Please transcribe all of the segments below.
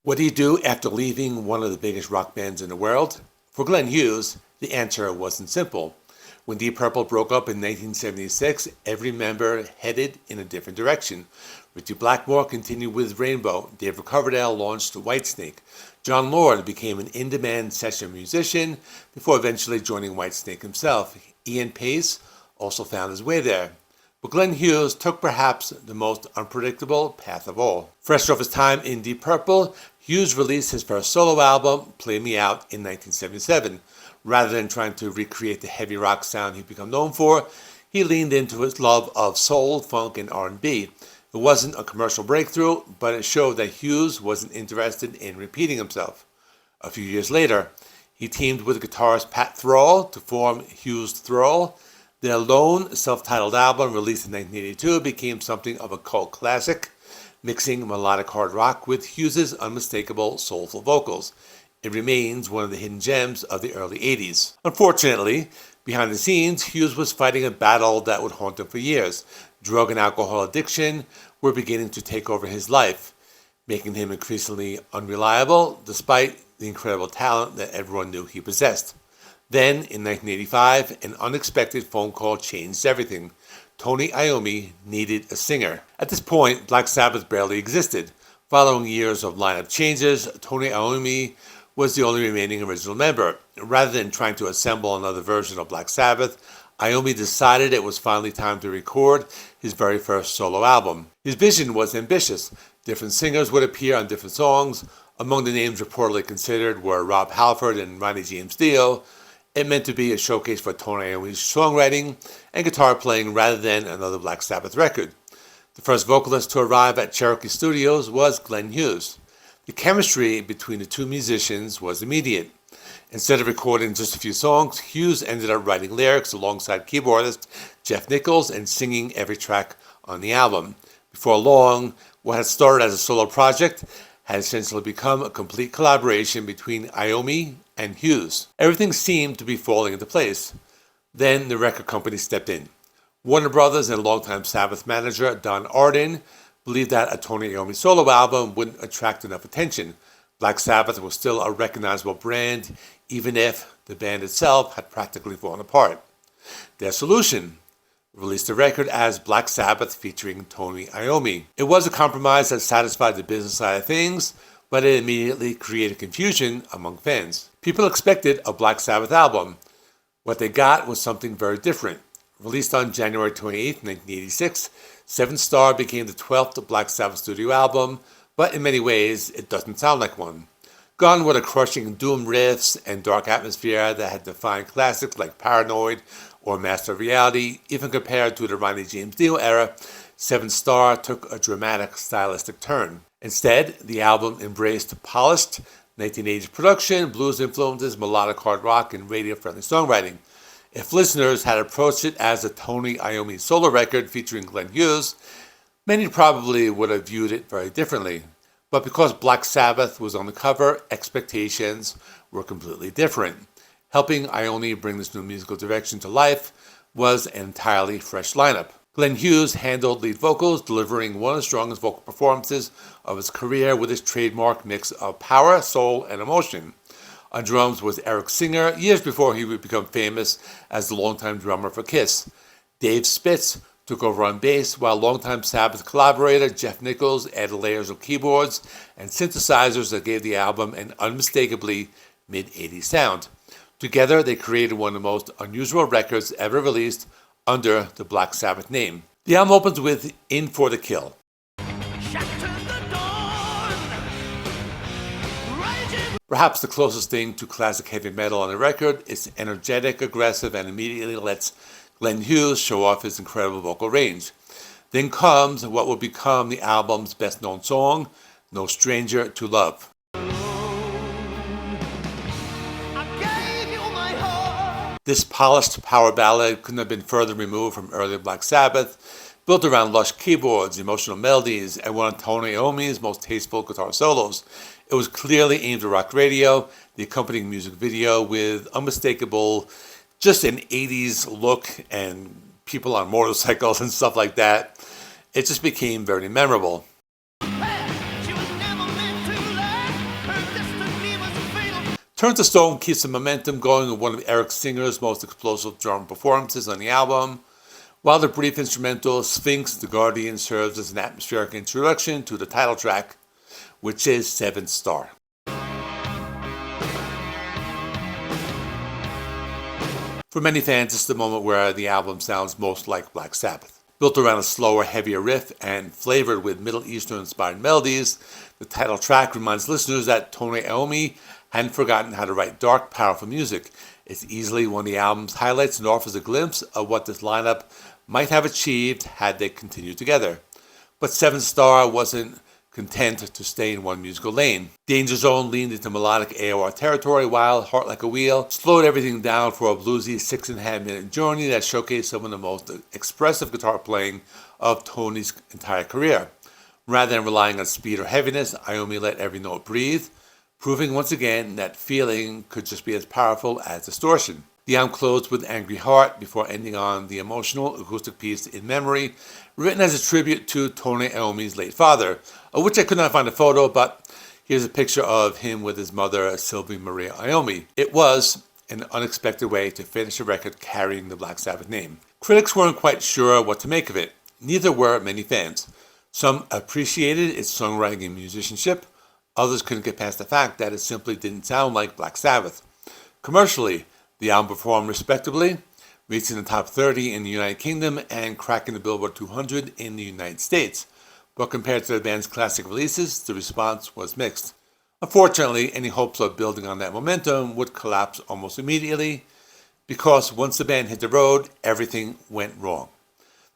What do you do after leaving one of the biggest rock bands in the world? For Glenn Hughes, the answer wasn't simple. When Deep Purple broke up in 1976, every member headed in a different direction. Richie Blackmore continued with Rainbow. David Coverdale launched Whitesnake. John Lord became an in-demand session musician before eventually joining Whitesnake himself. Ian Pace also found his way there. But Glenn Hughes took perhaps the most unpredictable path of all. Fresh off his time in Deep Purple, Hughes released his first solo album, Play Me Out, in 1977. Rather than trying to recreate the heavy rock sound he'd become known for, he leaned into his love of soul, funk, and R&B. It wasn't a commercial breakthrough, but it showed that Hughes wasn't interested in repeating himself. A few years later, he teamed with guitarist Pat Thrall to form Hughes Thrall. Their lone self-titled album, released in 1982, became something of a cult classic, mixing melodic hard rock with Hughes' unmistakable soulful vocals. It remains one of the hidden gems of the early 80s. Unfortunately, behind the scenes, Hughes was fighting a battle that would haunt him for years. Drug and alcohol addiction were beginning to take over his life, making him increasingly unreliable despite the incredible talent that everyone knew he possessed. Then, in 1985, an unexpected phone call changed everything. Tony Iommi needed a singer. At this point, Black Sabbath barely existed. Following years of lineup changes, Tony Iommi was the only remaining original member. Rather than trying to assemble another version of Black Sabbath, Iommi decided it was finally time to record his very first solo album. His vision was ambitious. Different singers would appear on different songs. Among the names reportedly considered were Rob Halford and Ronnie James Dio. It meant to be a showcase for Tony Iommi's songwriting and guitar playing rather than another Black Sabbath record. The first vocalist to arrive at Cherokee Studios was Glenn Hughes. The chemistry between the two musicians was immediate. Instead of recording just a few songs, Hughes ended up writing lyrics alongside keyboardist Jeff Nichols and singing every track on the album. Before long, what had started as a solo project had essentially become a complete collaboration between Iommi and Hughes. Everything seemed to be falling into place. Then the record company stepped in. Warner Brothers and longtime Sabbath manager Don Arden believed that a Tony Iommi solo album wouldn't attract enough attention. Black Sabbath was still a recognizable brand, even if the band itself had practically fallen apart. Their solution: released the record as Black Sabbath featuring Tony Iommi. It was a compromise that satisfied the business side of things, but it immediately created confusion among fans. People expected a Black Sabbath album. What they got was something very different. Released on January 28, 1986, Seven Star became the 12th Black Sabbath studio album, but in many ways, it doesn't sound like one. Gone were the crushing doom riffs and dark atmosphere that had defined classics like Paranoid or Master of Reality. Even compared to the Ronnie James Dio era, Seven Star took a dramatic stylistic turn. Instead, the album embraced polished 1980s production, blues influences, melodic hard rock, and radio-friendly songwriting. If listeners had approached it as a Tony Iommi solo record featuring Glenn Hughes, many probably would have viewed it very differently. But because Black Sabbath was on the cover, expectations were completely different. Helping Iommi bring this new musical direction to life was an entirely fresh lineup. Glenn Hughes handled lead vocals, delivering one of the strongest vocal performances of his career with his trademark mix of power, soul, and emotion. On drums was Eric Singer, years before he would become famous as the longtime drummer for Kiss. Dave Spitz took over on bass, while longtime Sabbath collaborator Jeff Nichols added layers of keyboards and synthesizers that gave the album an unmistakably mid-80s sound. Together, they created one of the most unusual records ever released under the Black Sabbath name. The album opens with In for the Kill. Perhaps the closest thing to classic heavy metal on the record, it's energetic, aggressive, and immediately lets Glenn Hughes show off his incredible vocal range. Then comes what will become the album's best-known song, No Stranger to Love. This polished power ballad couldn't have been further removed from early Black Sabbath, built around lush keyboards, emotional melodies, and one of Tony Iommi's most tasteful guitar solos. It was clearly aimed at rock radio, the accompanying music video with unmistakable, just an 80s look and people on motorcycles and stuff like that. It just became very memorable. Turn to Stone keeps the momentum going with one of Eric Singer's most explosive drum performances on the album, while the brief instrumental Sphinx the Guardian serves as an atmospheric introduction to the title track, which is Seventh Star. For many fans, it's the moment where the album sounds most like Black Sabbath. Built around a slower, heavier riff and flavored with Middle Eastern-inspired melodies, the title track reminds listeners that Tony Iommi hadn't forgotten how to write dark, powerful music. It's easily one of the album's highlights and offers a glimpse of what this lineup might have achieved had they continued together. But Seventh Star wasn't content to stay in one musical lane. Danger Zone leaned into melodic AOR territory, while Heart Like a Wheel slowed everything down for a bluesy 6.5-minute journey that showcased some of the most expressive guitar playing of Tony's entire career. Rather than relying on speed or heaviness, Iommi let every note breathe, proving once again that feeling could just be as powerful as distortion. The album closed with Angry Heart before ending on the emotional acoustic piece In Memory, written as a tribute to Tony Iommi's late father, of which I could not find a photo, but here's a picture of him with his mother, Sylvie Maria Iommi. It was an unexpected way to finish a record carrying the Black Sabbath name. Critics weren't quite sure what to make of it. Neither were many fans. Some appreciated its songwriting and musicianship. Others couldn't get past the fact that it simply didn't sound like Black Sabbath. Commercially, the album performed respectably, reaching the top 30 in the United Kingdom and cracking the Billboard 200 in the United States. But compared to the band's classic releases, the response was mixed. Unfortunately, any hopes of building on that momentum would collapse almost immediately, because once the band hit the road, everything went wrong.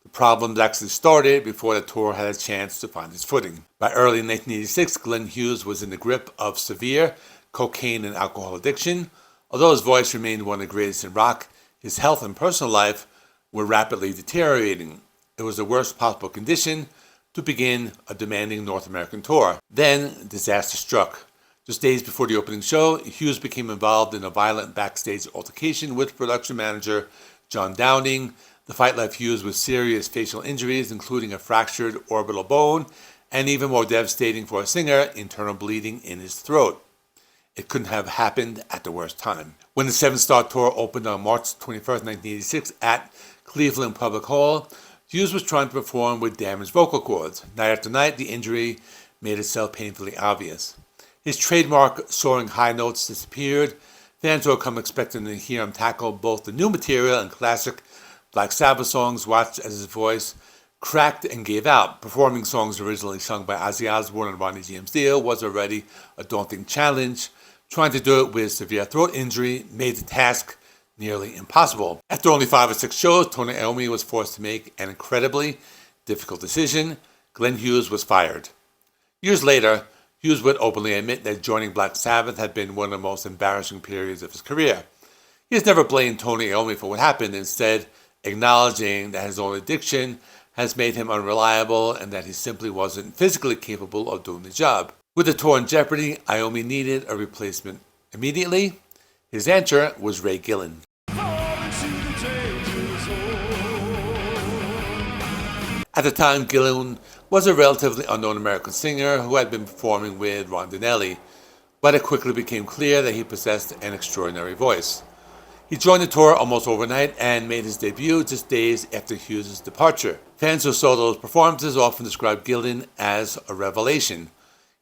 The problems actually started before the tour had a chance to find its footing. By early 1986, Glenn Hughes was in the grip of severe cocaine and alcohol addiction. Although his voice remained one of the greatest in rock, his health and personal life were rapidly deteriorating. It was the worst possible condition to begin a demanding North American tour. Then, disaster struck. Just days before the opening show, Hughes became involved in a violent backstage altercation with production manager John Downing. The fight left Hughes with serious facial injuries, including a fractured orbital bone, and even more devastating for a singer, internal bleeding in his throat. It couldn't have happened at the worst time. When the Seventh Star Tour opened on March 21st, 1986 at Cleveland Public Hall, Hughes was trying to perform with damaged vocal cords. Night after night, the injury made itself painfully obvious. His trademark soaring high notes disappeared. Fans who had come expecting to hear him tackle both the new material and classic Black Sabbath songs watched as his voice cracked and gave out. Performing songs originally sung by Ozzy Osbourne and Ronnie James Dio was already a daunting challenge. Trying to do it with severe throat injury made the task nearly impossible. After only 5 or 6 shows, Tony Iommi was forced to make an incredibly difficult decision. Glenn Hughes was fired. Years later, Hughes would openly admit that joining Black Sabbath had been one of the most embarrassing periods of his career. He has never blamed Tony Iommi for what happened, instead acknowledging that his own addiction has made him unreliable and that he simply wasn't physically capable of doing the job. With the tour in jeopardy, Iommi needed a replacement immediately. His answer was Ray Gillen. At the time, Gillen was a relatively unknown American singer who had been performing with Ron Donnelly, but it quickly became clear that he possessed an extraordinary voice. He joined the tour almost overnight and made his debut just days after Hughes' departure. Fans who saw those performances often described Gillen as a revelation.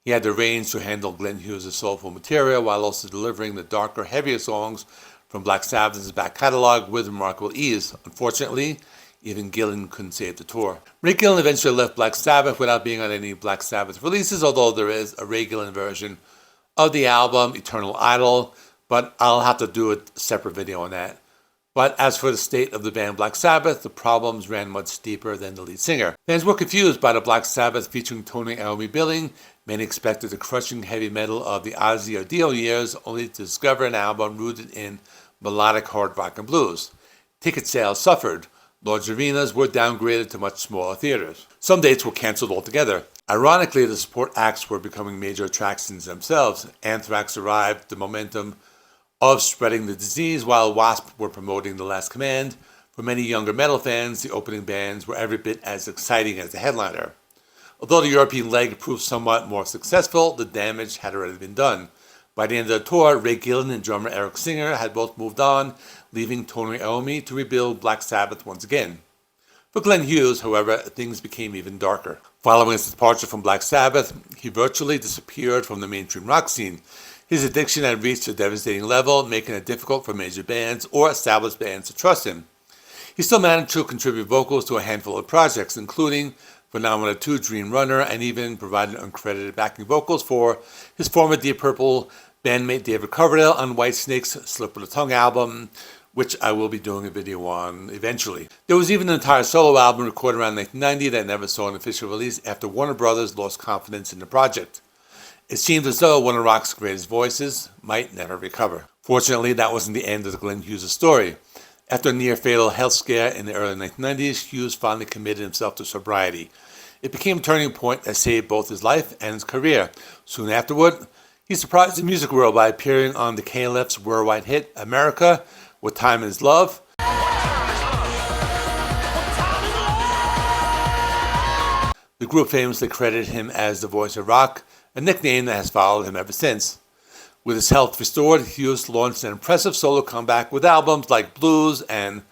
He had the range to handle Glenn Hughes' soulful material while also delivering the darker, heavier songs from Black Sabbath's back catalog with remarkable ease. Unfortunately, even Gillen couldn't save the tour. Ray Gillen eventually left Black Sabbath without being on any Black Sabbath releases, although there is a Ray Gillen version of the album Eternal Idol, but I'll have to do a separate video on that. But as for the state of the band Black Sabbath, the problems ran much deeper than the lead singer. Fans were confused by the Black Sabbath featuring Tony Iommi billing. Many expected the crushing heavy metal of the Ozzy or Dio years, only to discover an album rooted in melodic hard rock and blues. Ticket sales suffered. Large arenas were downgraded to much smaller theaters. Some dates were canceled altogether. Ironically, the support acts were becoming major attractions themselves. Anthrax arrived, the momentum of spreading the disease, while Wasp were promoting The Last Command. For many younger metal fans, the opening bands were every bit as exciting as the headliner. Although the European leg proved somewhat more successful, the damage had already been done. By the end of the tour, Ray Gillen and drummer Eric Singer had both moved on, leaving Tony Iommi to rebuild Black Sabbath once again. For Glenn Hughes, however, things became even darker. Following his departure from Black Sabbath, he virtually disappeared from the mainstream rock scene. His addiction had reached a devastating level, making it difficult for major bands or established bands to trust him. He still managed to contribute vocals to a handful of projects, including Phenomena 2, Dream Runner, and even provided uncredited backing vocals for his former Deep Purple bandmate David Coverdale on Whitesnake's Slip of the Tongue album, which I will be doing a video on eventually. There was even an entire solo album recorded around 1990 that never saw an official release after Warner Brothers lost confidence in the project. It seemed as though one of rock's greatest voices might never recover. Fortunately, that wasn't the end of the Glenn Hughes story. After a near-fatal health scare in the early 1990s, Hughes finally committed himself to sobriety. It became a turning point that saved both his life and his career. Soon afterward, he surprised the music world by appearing on the KLF's worldwide hit, America, What Time Is Love. The group famously credited him as the voice of rock, a nickname that has followed him ever since. With his health restored, Hughes launched an impressive solo comeback with albums like Blues and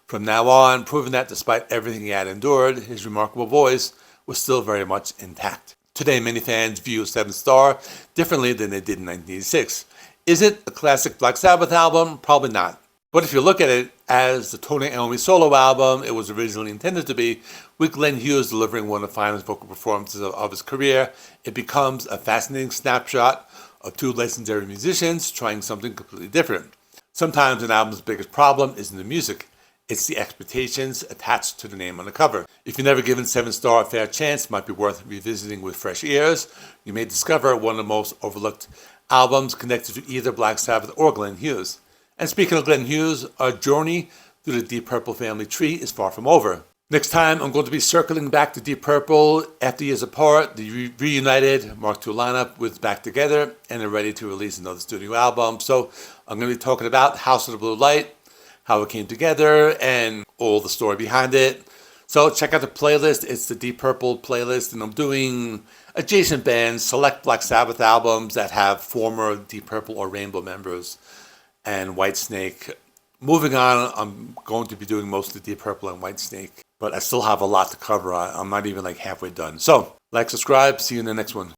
From Now On, proving that despite everything he had endured, his remarkable voice was still very much intact. Today, many fans view Seventh Star differently than they did in 1986. Is it a classic Black Sabbath album? Probably not. But if you look at it as the Tony Iommi solo album it was originally intended to be, with Glenn Hughes delivering one of the finest vocal performances of his career, it becomes a fascinating snapshot of two legendary musicians trying something completely different. Sometimes an album's biggest problem isn't the music, it's the expectations attached to the name on the cover. If you've never given Seventh Star a fair chance, it might be worth revisiting with fresh ears. You may discover one of the most overlooked albums connected to either Black Sabbath or Glenn Hughes. And speaking of Glenn Hughes, our journey through the Deep Purple family tree is far from over. Next time, I'm going to be circling back to Deep Purple after years apart. The reunited Mark II lineup was back together and they're ready to release another studio album. So I'm going to be talking about House of the Blue Light, how it came together, and all the story behind it. So check out the playlist. It's the Deep Purple playlist, and I'm doing adjacent bands, select Black Sabbath albums that have former Deep Purple or Rainbow members, and Whitesnake. Moving on, I'm going to be doing mostly Deep Purple and Whitesnake, but I still have a lot to cover. I'm not even like halfway done. So, like, subscribe. See you in the next one.